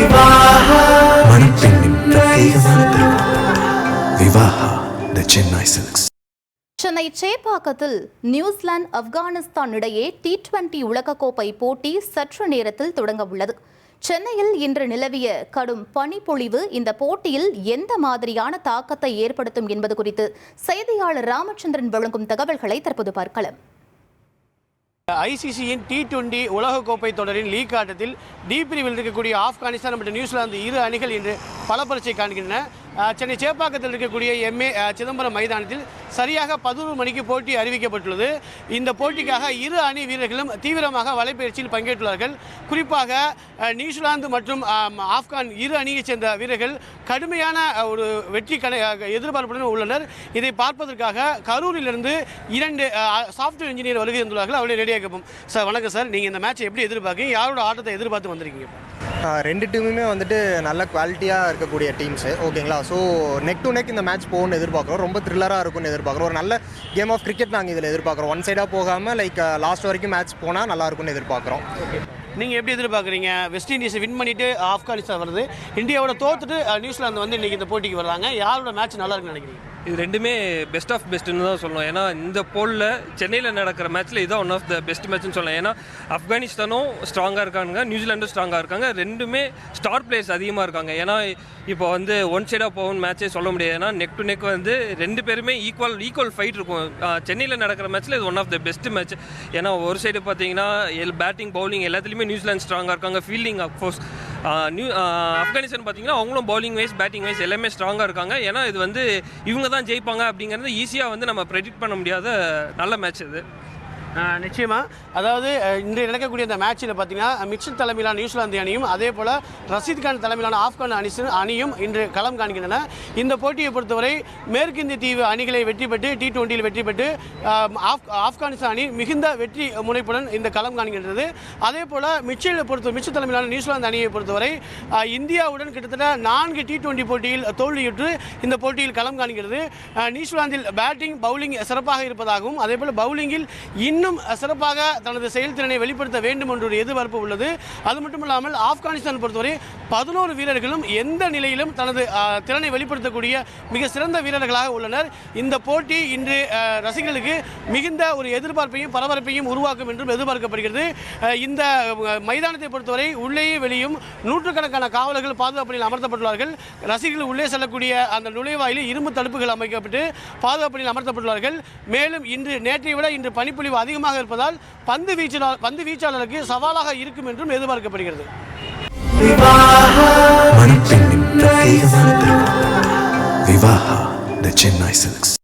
மணப்பெண்ணின் பிரத்யேகமான திருமணம் விவாஹா தி Chennai silks. Chennai சேப்பாக்கத்தில் New Zealand Afghanistan இடையே T20 உலகக்கோப்பை போட்டி சற்று நேரத்தில் தொடங்க உள்ளது. சென்னையில் இன்று நிலவிய கடும் பனிப்பொழிவு இந்த போட்டியில் எந்த மாதிரியான தாக்கத்தை ஏற்படுத்தும் என்பது குறித்து செய்தியாளர் ராமச்சந்திரன் வழங்கும் தகவல்களை தற்போது பார்க்கலாம். ஐசிசியின் T20 உலகக்கோப்பை தொடரின் லீக் ஆட்டத்தில் டி பிரிவில் இருக்கக்கூடிய ஆப்கானிஸ்தான் மற்றும் நியூசிலாந்து இரு அணிகள் இன்று பலப்பரீட்சை காண்கின்றன. சென்னை சேப்பாக்கத்தில் இருக்கக்கூடிய MA சிதம்பரம் மைதானத்தில் சரியாக 11 மணிக்கு போட்டி அறிவிக்கப்பட்டுள்ளது. இந்த போட்டிக்காக இரு அணி வீரர்களும் தீவிரமாக வலைப்பயிற்சியில் பங்கேற்றுள்ளார்கள். குறிப்பாக நியூசிலாந்து மற்றும் ஆப்கான் இரு அணியைச் சேர்ந்த வீரர்கள் கடுமையான ஒரு வெற்றி எதிர்பார்ப்புடன் உள்ளனர். இதை பார்ப்பதற்காக கரூரிலிருந்து 2 சாஃப்ட்வேர் இன்ஜினியர் வருகை தந்துள்ளார்கள். அவளை ரெடியாக்கப்போம். சார் வணக்கம் சார். நீங்கள் இந்த மேட்சை எப்படி எதிர்பார்க்கீங்க? யாரோட ஆட்டத்தை எதிர்பார்த்து வந்திருக்கீங்க? ரெண்டு டீமுமே வந்துட்டு நல்ல குவாலிட்டியாக இருக்கக்கூடிய டீம்ஸு, ஓகேங்களா. ஸோ நெக் டு நெக் இந்த மேட்ச் போகணும்னு எதிர்பார்க்குறோம். ரொம்ப த்ரில்லராக இருக்கும்னு எதிர்பார்க்குறோம். ஒரு நல்ல கேம் ஆஃப் கிரிக்கெட் நாங்கள் இதில் எதிர்பார்க்குறோம். ஒன் சைடாக போகாமல் லாஸ்ட் வரைக்கும் மேட்ச் போனால் நல்லா இருக்கும்னு எதிர்பார்க்குறோம். நீங்கள் எப்படி எதிர்பார்க்குறீங்க? வெஸ்ட் இண்டீஸை வின் பண்ணிவிட்டு ஆப்கானிஸ்தான் வருது, இந்தியாவோட தோத்துட்டு நியூசிலாந்து வந்து இன்றைக்கி இந்த போட்டிக்கு வர்றாங்க. யாரோட மேட்ச் நல்லா இருக்குன்னு நினைக்கிறீங்க? இது ரெண்டுமே பெஸ்ட் ஆஃப் பெஸ்ட்டுன்னு தான் சொல்லணும். ஏன்னா இந்த போலில் சென்னையில் நடக்கிற மேட்ச்சில் இதுதான் ஒன் ஆஃப் த பெஸ்ட் மேட்ச்னு சொல்லலாம். ஏன்னா ஆப்கானிஸ்தானும் ஸ்ட்ராங்காக இருக்காங்க, நியூசிலாண்டும் ஸ்ட்ராங்காக இருக்காங்க. ரெண்டுமே ஸ்டார் பிளேயர்ஸ் அதிகமாக இருக்காங்க. ஏன்னா இப்போ வந்து ஒன் சைடாக போகும் மேட்சே சொல்ல முடியாது. ஏன்னா நெக் டு நெக் வந்து ரெண்டு பேருமே ஈக்குவல் ஃபைட் இருக்கும். சென்னையில் நடக்கிற மேட்ச்சில் இது one of the best match. ஏன்னா ஒரு சைடு பார்த்தீங்கன்னா பேட்டிங் பவுலிங் எல்லாத்துலேயுமே நியூசிலாந்து ஸ்ட்ராங்காக இருக்காங்க. ஃபீல்டிங் அஃப்கோர்ஸ் ஆப்கானிஸ்தான் பார்த்தீங்கன்னா அவங்களும் பவுலிங் வைஸ் பேட்டிங் வைஸ் எல்லாமே ஸ்ட்ராங்காக இருக்காங்க. ஏன்னா இது வந்து இவங்க தான் ஜெயிப்பாங்க அப்படிங்கிறது ஈஸியாக வந்து நம்ம ப்ரெடிக்ட் பண்ண முடியாத நல்ல மேட்ச் இது. நிச்சயமாக. அதாவது இன்று நடக்கக்கூடிய இந்த மேட்சில் பார்த்தீங்கன்னா மிக்சல் தலைமையிலான நியூசிலாந்து அணியும் அதே போல் ரஷீத் கான் தலைமையிலான ஆப்கான் அணியும் இன்று களம் காண்கின்றன. இந்த போட்டியை பொறுத்தவரை மேற்கிந்திய தீவு அணிகளை வெற்றி பெற்று T20 வெற்றி பெற்று ஆப்கானிஸ்தான் அணி மிகுந்த வெற்றி முனைப்புடன் இந்த களம் காண்கின்றது. அதே போல் மிச்சல் தலைமையிலான நியூசிலாந்து அணியை பொறுத்தவரை இந்தியாவுடன் கிட்டத்தட்ட 4 T20 போட்டியில் தோல்வியுற்று இந்த போட்டியில் களம் காண்கிறது. நியூசிலாந்தில் பேட்டிங் பவுலிங் சிறப்பாக இருப்பதாகவும் அதே போல் பவுலிங்கில் இன்னும் சிறப்பாக தனது செயல்திறனை வெளிப்படுத்த வேண்டும் என்ற ஒரு எதிர்பார்ப்பு உள்ளது. அது மட்டும் இல்லாமல் ஆப்கானிஸ்தான் பொறுத்தவரை 11 வீரர்களும் எந்த நிலையிலும் தனது திறனை வெளிப்படுத்தக்கூடிய மிக சிறந்த வீரர்களாக உள்ளனர். இந்த போட்டி இன்று ரசிகர்களுக்கு மிகுந்த ஒரு எதிர்பார்ப்பையும் பரபரப்பையும் உருவாக்கும் என்றும் எதிர்பார்க்கப்படுகிறது. இந்த மைதானத்தை பொறுத்தவரை உள்ளேயே வெளியும் நூற்றுக்கணக்கான காவலர்கள் பாதுகாப்பு பணியில் அமர்த்தப்பட்டுள்ளார்கள். ரசிகர்கள் உள்ளே செல்லக்கூடிய அந்த நுழைவாயிலில் இரும்பு தடுப்புகள் அமைக்கப்பட்டு பாதுகாப்பு பணியில் அமர்த்தப்பட்டுள்ளார்கள். மேலும் நேற்றை விட இன்று பனிப்பொழிவு அதிகமாக இருப்பதால் பந்து வீச்சாளருக்கு சவாலாக இருக்கும் என்றும் எதிர்பார்க்கப்படுகிறது. மணப்பெண்ணின் பிரத்யேகமான திருமணம் விவாஹா தி சென்னை சில்க்ஸ்.